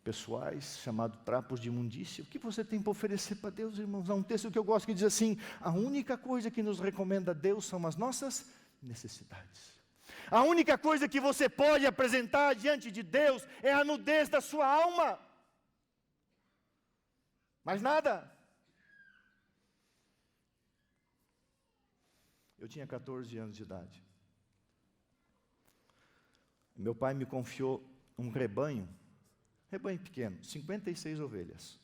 pessoais, chamado trapos de imundícia. O que você tem para oferecer para Deus, irmãos? Há um texto que eu gosto que diz assim: a única coisa que nos recomenda Deus são as nossas necessidades. A única coisa que você pode apresentar diante de Deus é a nudez da sua alma. Mais nada. Eu tinha 14 anos de idade. Meu pai me confiou um rebanho pequeno, 56 ovelhas.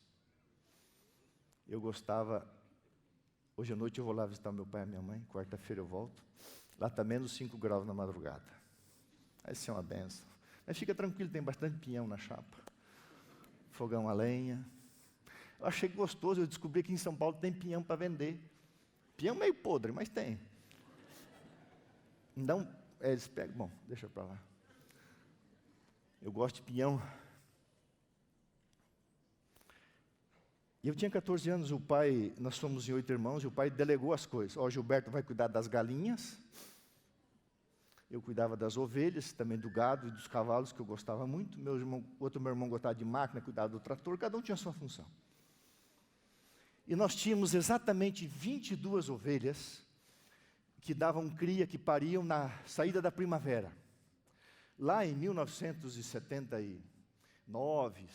Eu gostava, hoje à noite eu vou lá visitar meu pai e minha mãe, quarta-feira eu volto. Lá está menos 5 graus na madrugada. Vai ser uma benção. Mas fica tranquilo, tem bastante pinhão na chapa. Fogão a lenha. Eu achei gostoso, eu descobri que em São Paulo tem pinhão para vender. Pinhão meio podre, mas tem. Então, eles pegam, bom, deixa para lá. Eu gosto de pinhão. E eu tinha 14 anos, nós somos em 8 irmãos, e o pai delegou as coisas. Ó, Gilberto vai cuidar das galinhas, eu cuidava das ovelhas, também do gado e dos cavalos, que eu gostava muito. Meu irmão gostava de máquina, cuidava do trator, cada um tinha a sua função. E nós tínhamos exatamente 22 ovelhas, que davam cria, que pariam na saída da primavera. Lá em 1979,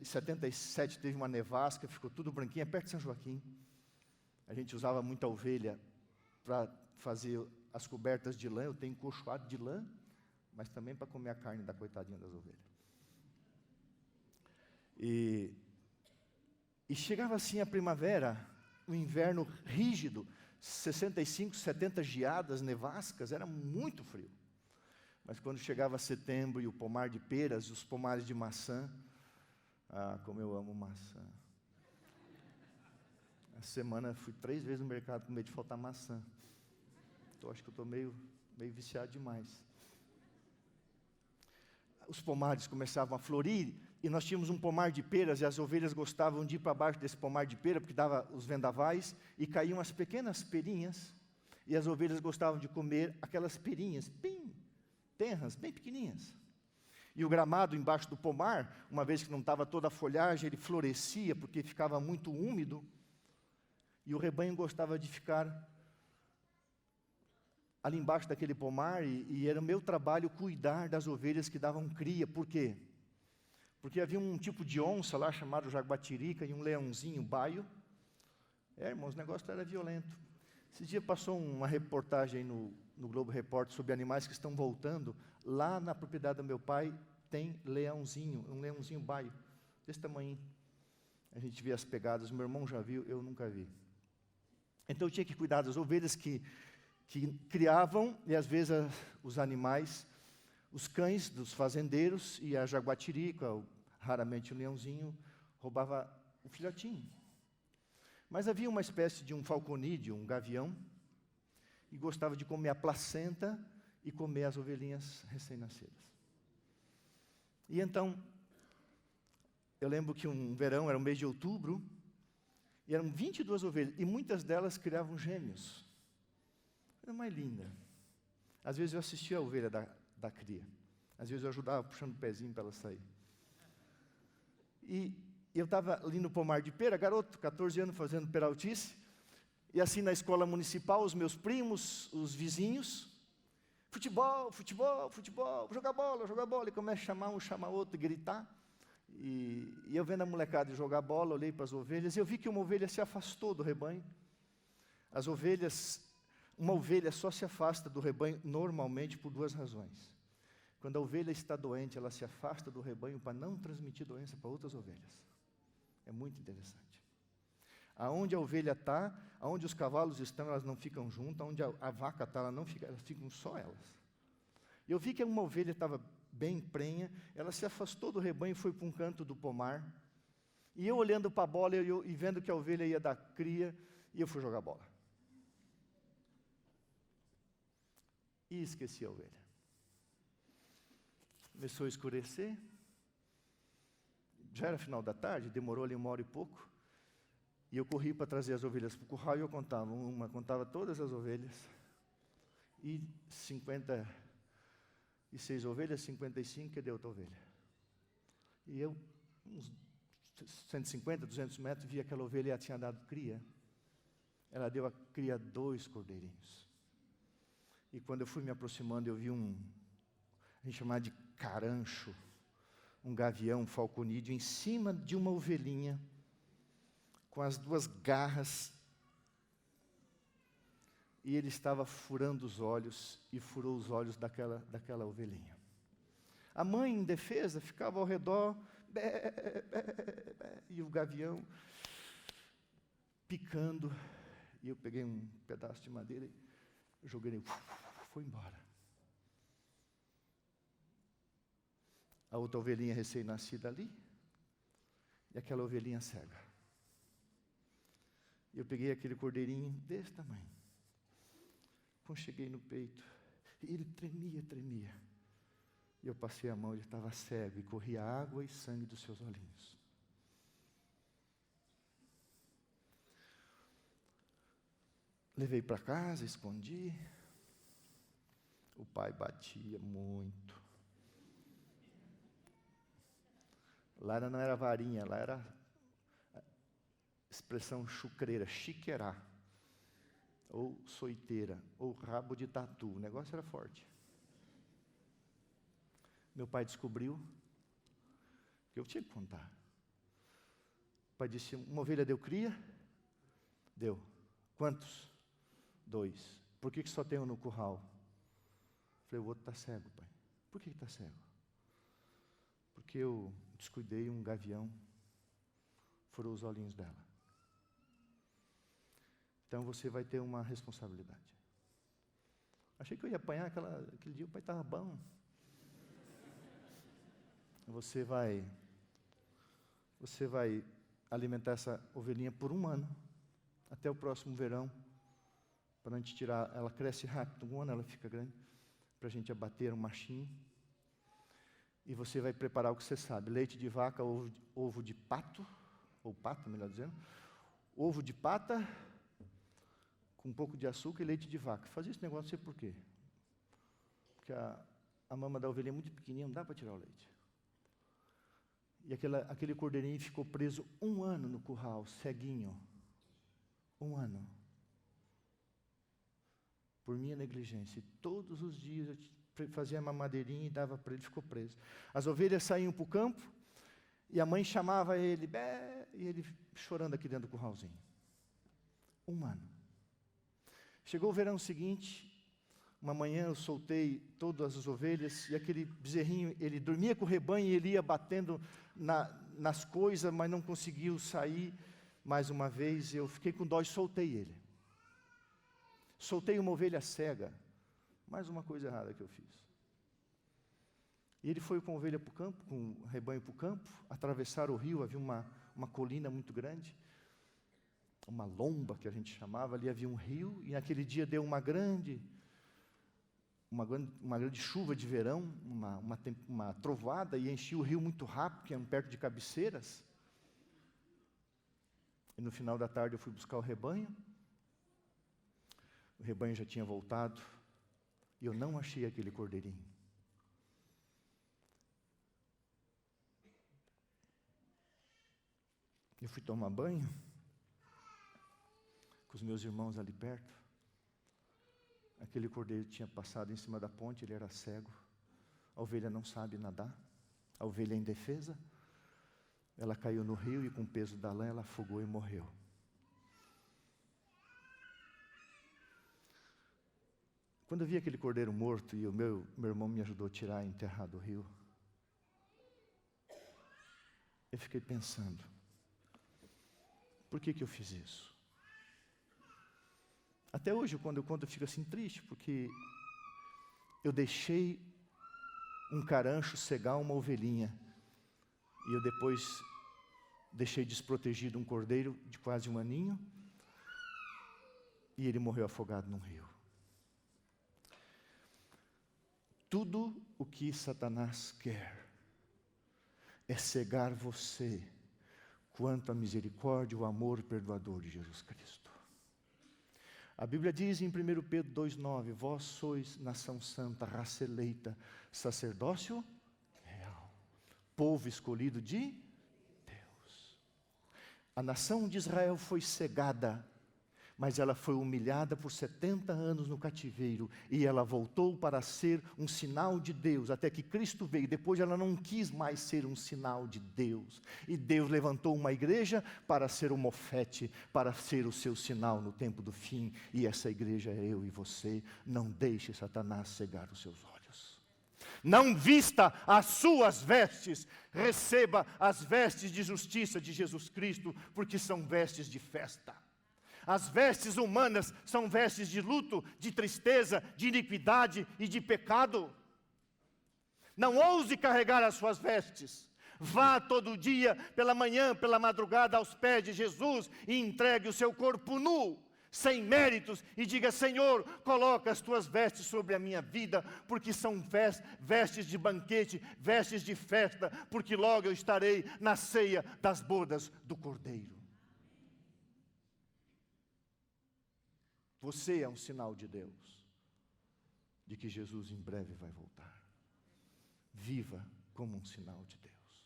77 teve uma nevasca, ficou tudo branquinho, perto de São Joaquim. A gente usava muita ovelha para fazer as cobertas de lã. Eu tenho encoxoado de lã, mas também para comer a carne da coitadinha das ovelhas. E chegava assim a primavera, o inverno rígido, 65, 70 geadas, nevascas, era muito frio. Mas quando chegava setembro e o pomar de peras e os pomares de maçã, como eu amo maçã. Essa semana fui 3 vezes no mercado com medo de faltar maçã. Então acho que eu estou meio viciado demais. Os pomares começavam a florir e nós tínhamos um pomar de peras e as ovelhas gostavam de ir para baixo desse pomar de pera porque dava os vendavais e caíam as pequenas perinhas e as ovelhas gostavam de comer aquelas perinhas, tenras, bem pequenininhas. E o gramado embaixo do pomar, uma vez que não estava toda a folhagem, ele florescia porque ficava muito úmido. E o rebanho gostava de ficar ali embaixo daquele pomar e era o meu trabalho cuidar das ovelhas que davam cria. Por quê? Porque havia um tipo de onça lá chamado jaguatirica e um leãozinho baio. Irmãos, o negócio era violento. Esse dia passou uma reportagem no Globo Repórter sobre animais que estão voltando. Lá na propriedade do meu pai tem leãozinho, um leãozinho baio, desse tamanho. A gente vê as pegadas, meu irmão já viu, eu nunca vi. Então eu tinha que cuidar das ovelhas que criavam, e às vezes os animais, os cães dos fazendeiros e a jaguatirica, raramente o leãozinho, roubava o filhotinho. Mas havia uma espécie de um falconídeo, um gavião, e gostava de comer a placenta e comer as ovelhinhas recém-nascidas. E então, eu lembro que um verão, era o mês de outubro, e eram 22 ovelhas, e muitas delas criavam gêmeos. Era mais linda. Às vezes eu assistia a ovelha da cria. Às vezes eu ajudava puxando o pezinho para ela sair. E eu estava ali no pomar de pera, garoto, 14 anos, fazendo peraltice. E assim na escola municipal, os meus primos, os vizinhos, futebol, jogar bola. E começa a chamar um, chama outro, e gritar. E eu vendo a molecada jogar bola, olhei para as ovelhas, e eu vi que uma ovelha se afastou do rebanho. Uma ovelha só se afasta do rebanho normalmente por 2 razões. Quando a ovelha está doente, ela se afasta do rebanho para não transmitir doença para outras ovelhas. É muito interessante. Aonde a ovelha está, aonde os cavalos estão, elas não ficam juntas, aonde a vaca está, elas ficam só elas. Eu vi que uma ovelha estava bem prenha, ela se afastou do rebanho e foi para um canto do pomar. E eu olhando para a bola e vendo que a ovelha ia dar cria, e eu fui jogar bola. E esqueci a ovelha. Começou a escurecer. Já era final da tarde, demorou ali 1 hora e pouco. E eu corri para trazer as ovelhas para o curral e eu contava todas as ovelhas. E 56 ovelhas, 55, cadê outra ovelha? E eu, uns 150, 200 metros, vi aquela ovelha e ela tinha dado cria. Ela deu a cria 2 cordeirinhos. E quando eu fui me aproximando, eu vi a gente chamava de carancho, um gavião falconídeo em cima de uma ovelhinha, com as 2 garras, e ele estava furando os olhos, e furou os olhos daquela ovelhinha. A mãe, em defesa, ficava ao redor, bé, bé, bé, e o gavião picando, e eu peguei um pedaço de madeira e joguei ele, foi embora. A outra ovelhinha recém-nascida ali, e aquela ovelhinha cega. Eu peguei aquele cordeirinho desse tamanho, cheguei no peito, e ele tremia. E eu passei a mão, ele estava cego, e corria água e sangue dos seus olhinhos. Levei para casa, escondi. O pai batia muito. Lá não era varinha, lá era expressão chucreira, chiqueirá, ou soiteira, ou rabo de tatu. O negócio era forte. Meu pai descobriu que eu tinha que contar. O pai disse, uma ovelha deu cria? Deu. Quantos? 2. Por que só tem um no curral? Eu falei, o outro está cego, pai. Por que está cego? Porque eu descuidei, um gavião furou os olhinhos dela. Então você vai ter uma responsabilidade. Achei que eu ia apanhar aquele dia, o pai estava bom. Você vai alimentar essa ovelhinha por 1 ano, até o próximo verão, para a gente tirar, ela cresce rápido, 1 ano ela fica grande, para a gente abater um machinho. E você vai preparar o que você sabe, leite de vaca, ovo de pato, ou pata, melhor dizendo, ovo de pata, com um pouco de açúcar e leite de vaca. Fazia esse negócio, não sei por quê. Porque a mama da ovelha é muito pequenininha, não dá para tirar o leite. E aquele cordeirinho ficou preso 1 ano no curral, ceguinho. 1 ano. Por minha negligência. E todos os dias eu fazia mamadeirinha e dava para ele, ficou preso. As ovelhas saíam para o campo, e a mãe chamava ele, bé, e ele chorando aqui dentro do curralzinho. 1 ano. Chegou o verão seguinte, uma manhã eu soltei todas as ovelhas, e aquele bezerrinho, ele dormia com o rebanho, e ele ia batendo nas coisas, mas não conseguiu sair. Mais uma vez, eu fiquei com dó e soltei ele. Soltei uma ovelha cega, mais uma coisa errada que eu fiz. E ele foi com a ovelha para o campo, com o rebanho para o campo, atravessaram o rio, havia uma colina muito grande, uma lomba que a gente chamava, ali havia um rio, e naquele dia deu uma grande chuva de verão, uma trovoada, e enchia o rio muito rápido, que é perto de cabeceiras. E no final da tarde eu fui buscar o rebanho já tinha voltado, e eu não achei aquele cordeirinho. Eu fui tomar banho, com os meus irmãos ali perto. Aquele cordeiro tinha passado em cima da ponte, ele era cego. A ovelha não sabe nadar, a ovelha é indefesa. Ela caiu no rio e com o peso da lã ela afogou e morreu. Quando eu vi aquele cordeiro morto e o meu irmão me ajudou a tirar e enterrar do rio, eu fiquei pensando, por que eu fiz isso? Até hoje, quando eu conto, eu fico assim triste, porque eu deixei um carancho cegar uma ovelhinha, e eu depois deixei desprotegido um cordeiro de quase 1 aninho, e ele morreu afogado num rio. Tudo o que Satanás quer é cegar você quanto a misericórdia e o amor perdoador de Jesus Cristo. A Bíblia diz em 1 Pedro 2,9, vós sois nação santa, raça eleita, sacerdócio real, povo escolhido de Deus. A nação de Israel foi cegada, mas ela foi humilhada por 70 anos no cativeiro, e ela voltou para ser um sinal de Deus, até que Cristo veio. Depois ela não quis mais ser um sinal de Deus, e Deus levantou uma igreja para ser o mofete, para ser o seu sinal no tempo do fim, e essa igreja é eu e você. Não deixe Satanás cegar os seus olhos. Não vista as suas vestes, receba as vestes de justiça de Jesus Cristo, porque são vestes de festa. As vestes humanas são vestes de luto, de tristeza, de iniquidade e de pecado. Não ouse carregar as suas vestes. Vá todo dia, pela manhã, pela madrugada, aos pés de Jesus e entregue o seu corpo nu, sem méritos, e diga: Senhor, coloca as tuas vestes sobre a minha vida, porque são vestes de banquete, vestes de festa, porque logo eu estarei na ceia das bodas do Cordeiro. Você é um sinal de Deus, de que Jesus em breve vai voltar. Viva como um sinal de Deus.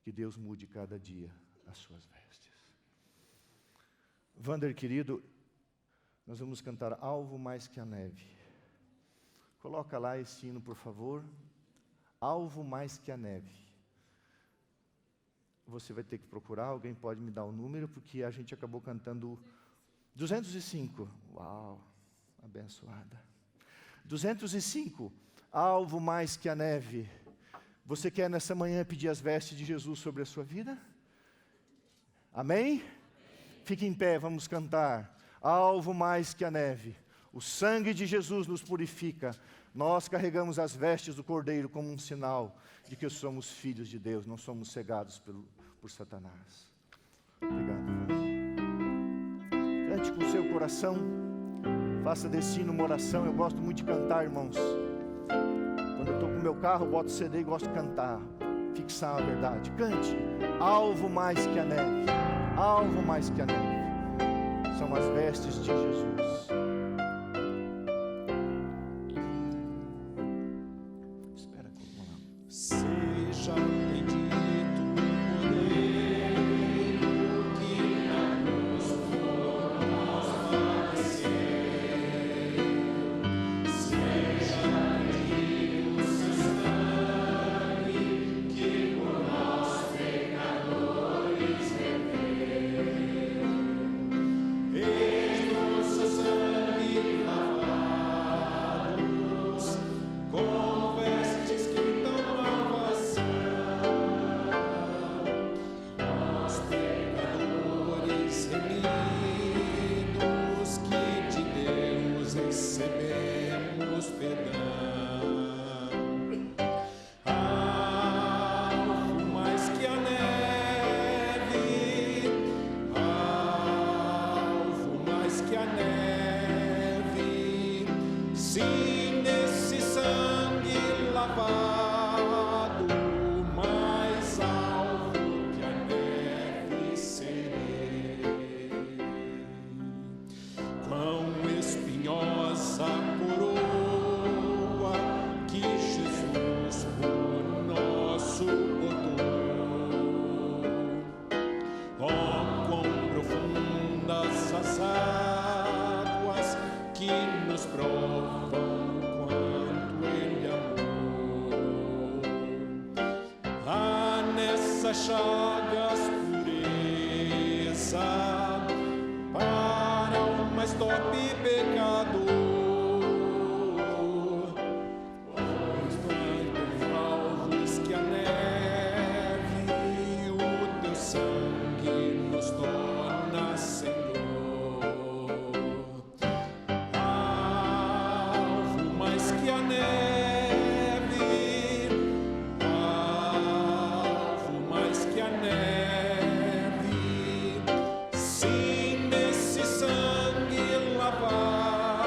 Que Deus mude cada dia as suas vestes. Wander, querido, nós vamos cantar Alvo Mais Que a Neve. Coloca lá esse hino, por favor. Alvo Mais Que a Neve. Você vai ter que procurar, alguém pode me dar o número, porque a gente acabou cantando 205, uau, abençoada. 205, alvo mais que a neve. Você quer nessa manhã pedir as vestes de Jesus sobre a sua vida? Amém? Fique em pé, vamos cantar. Alvo mais que a neve. O sangue de Jesus nos purifica. Nós carregamos as vestes do Cordeiro como um sinal de que somos filhos de Deus, não somos cegados por Satanás. Obrigado. Cante com o seu coração, faça desse hino uma oração. Eu gosto muito de cantar, irmãos. Quando eu estou com o meu carro, eu boto CD e gosto de cantar, fixar a verdade. Cante, alvo mais que a neve, alvo mais que a neve, são as vestes de Jesus. Espera, vamos lá. Seja bendito. chagas pureza para o mais top pecador. Pois mais alvos que a neve, o teu sangue nos torna Senhor. Alvo mais que a neve. Sim, nesse sangue lavado.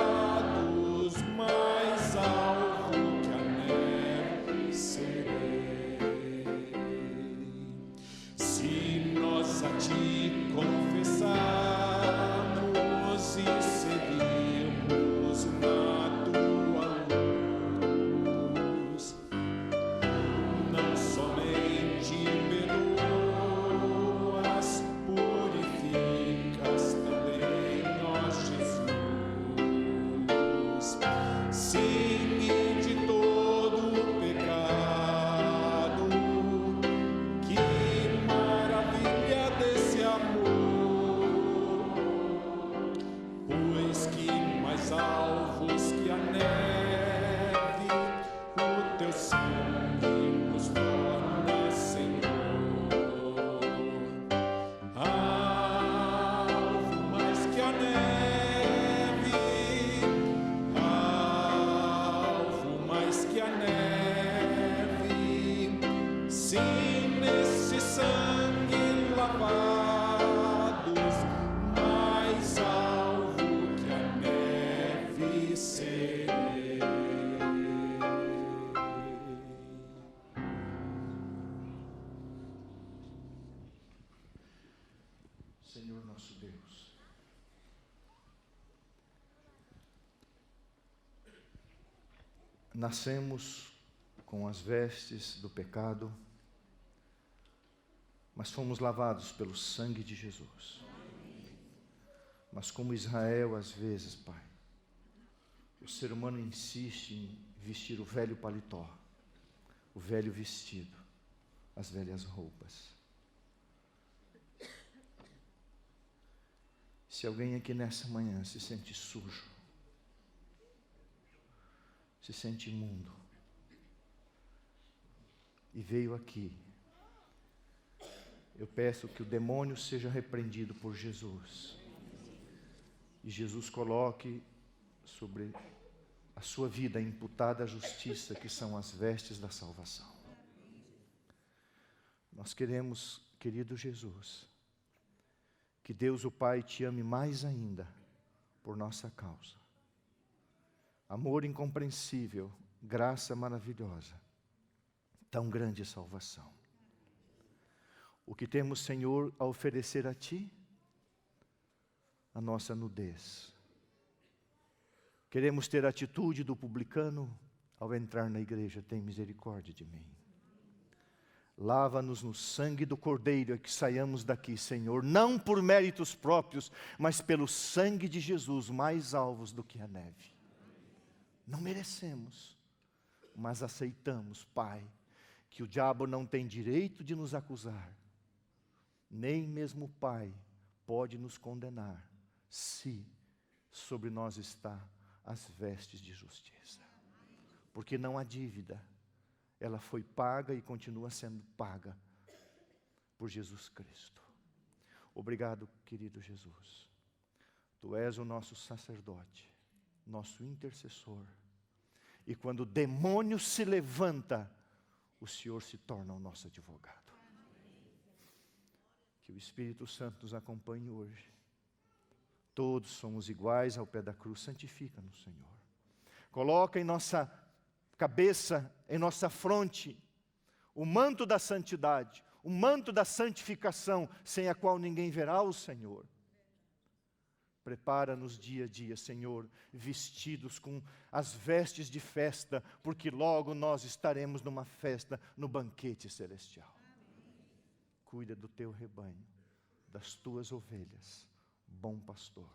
nosso Deus. Nascemos com as vestes do pecado, mas fomos lavados pelo sangue de Jesus. Mas como Israel, às vezes, Pai, o ser humano insiste em vestir o velho paletó, o velho vestido, as velhas roupas. Se alguém aqui nessa manhã se sente sujo, se sente imundo, e veio aqui, eu peço que o demônio seja repreendido por Jesus, e Jesus coloque sobre a sua vida imputada a justiça, que são as vestes da salvação. Nós queremos, querido Jesus, que Deus o Pai te ame mais ainda por nossa causa. Amor incompreensível, graça maravilhosa, tão grande salvação. O que temos, Senhor, a oferecer a Ti? A nossa nudez. Queremos ter a atitude do publicano ao entrar na igreja: tem misericórdia de mim. Lava-nos no sangue do Cordeiro, e que saiamos daqui, Senhor, não por méritos próprios, mas pelo sangue de Jesus, mais alvos do que a neve. Não merecemos, mas aceitamos, Pai, que o diabo não tem direito de nos acusar, nem mesmo o Pai pode nos condenar, se sobre nós está as vestes de justiça. Porque não há dívida, ela foi paga e continua sendo paga por Jesus Cristo. Obrigado, querido Jesus. Tu és o nosso sacerdote, nosso intercessor. E quando o demônio se levanta, o Senhor se torna o nosso advogado. Que o Espírito Santo nos acompanhe hoje. Todos somos iguais ao pé da cruz. Santifica-nos, Senhor. Coloca em nossa cabeça, em nossa fronte, o manto da santidade, o manto da santificação, sem a qual ninguém verá o Senhor. Prepara-nos dia a dia, Senhor, vestidos com as vestes de festa, porque logo nós estaremos numa festa, no banquete celestial. Cuida do teu rebanho, das tuas ovelhas, bom pastor.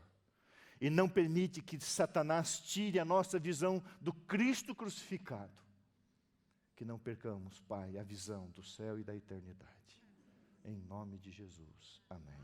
E não permite que Satanás tire a nossa visão do Cristo crucificado. Que não percamos, Pai, a visão do céu e da eternidade. Em nome de Jesus. Amém.